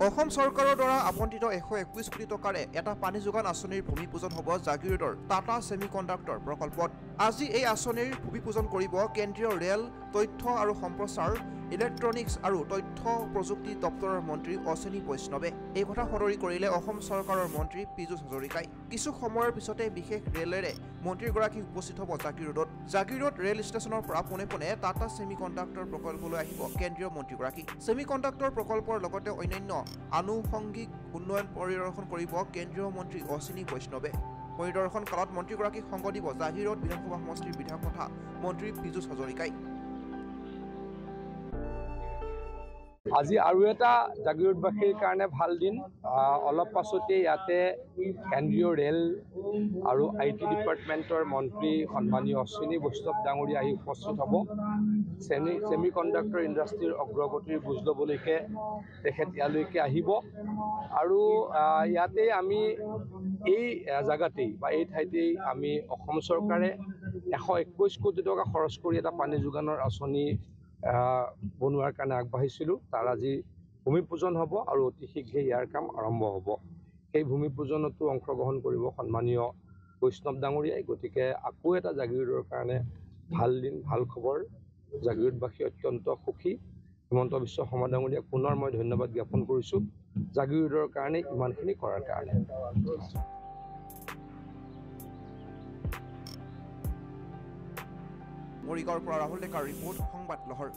অসম চৰকাৰৰ দ্বাৰা আবণ্টিত 121 কোটি টকাৰে এটা পানী যোগান আঁচনিৰ ভূমিপূজন হ'ব জাগিৰোডৰ টাটা ছেমিকণ্ডাক্টৰ প্ৰকল্পত। আজি এই আঁচনিৰ ভূমিপূজন কৰিব কেন্দ্ৰীয় ৰেল, তথ্য আৰু সম্প্ৰচাৰ, ইলেক্ট্ৰনিক্স আৰু তথ্য প্ৰযুক্তি দপ্তৰৰ মন্ত্ৰী অশ্বিনী বৈষ্ণৱে। এই কথা সদৰি কৰিলে অসম চৰকাৰৰ মন্ত্ৰী পীযুষ হাজৰিকাই। কিছু সময়ৰ পিছতে বিশেষ ৰেলেৰে মন্ত্ৰীগৰাকী উপস্থিত হ'ব জাগিৰোডত। জাগিৰোড ৰেল ষ্টেচনৰ পৰা পোনে পোনে টাটা ছেমিকণ্ডাক্টৰ প্ৰকল্পলৈ আহিব কেন্দ্ৰীয় মন্ত্ৰীগৰাকী। ছেমিকণ্ডাক্টৰ প্ৰকল্পৰ লগতে অন্যান্য আনুষংগিক উন্নয়ন পৰিদৰ্শন কৰিব কেন্দ্ৰীয় মন্ত্ৰী অশ্বিনী বৈষ্ণৱে। পৰিদৰ্শন কালত মন্ত্ৰীগৰাকীক সংগ দিব জাগিৰোড বিধানসভা সমষ্টিৰ বিধায়ক তথা মন্ত্ৰী পীযুষ হাজৰিকাই। আজি আৰু এটা জাগিৰোডবাসীৰ কাৰণে ভাল দিন। অলপ পাছতে ইয়াতে কেন্দ্ৰীয় ৰেল আৰু IT ডিপাৰ্টমেণ্টৰ মন্ত্ৰী সন্মানীয় অশ্বিনী বৈষ্ণৱ ডাঙৰীয়া আহি উপস্থিত হ'ব। ছেমিকণ্ডাক্টৰ ইণ্ডাষ্ট্ৰীৰ অগ্ৰগতিৰ বুজ ল'বলৈকে তেখেত ইয়ালৈকে আহিব আৰু ইয়াতে আমি এই জেগাতেই বা এই ঠাইতেই আমি অসম চৰকাৰে 121 কোটি টকা খৰচ কৰি এটা পানী যোগানৰ আঁচনি বনোৱাৰ কাৰণে আগবাঢ়িছিলোঁ। তাৰ আজি ভূমিপূজন হ'ব আৰু অতি শীঘ্ৰে ইয়াৰ কাম আৰম্ভ হ'ব। সেই ভূমিপূজনতো অংশগ্ৰহণ কৰিব সন্মানীয় বৈষ্ণৱ ডাঙৰীয়াই। গতিকে আকৌ এটা জাগিৰোডৰ কাৰণে ভাল দিন, ভাল খবৰ। জাগিৰোডবাসী অত্যন্ত সুখী। হিমন্ত বিশ্ব শৰ্মা ডাঙৰীয়াক পুনৰ মই ধন্যবাদ জ্ঞাপন কৰিছোঁ জাগিৰোডৰ কাৰণে ইমানখিনি কৰাৰ কাৰণে। মৰিগাঁৱৰ পৰা ৰাহুল ডেকাৰ ৰিপৰ্ট, সংবাদ লহৰ।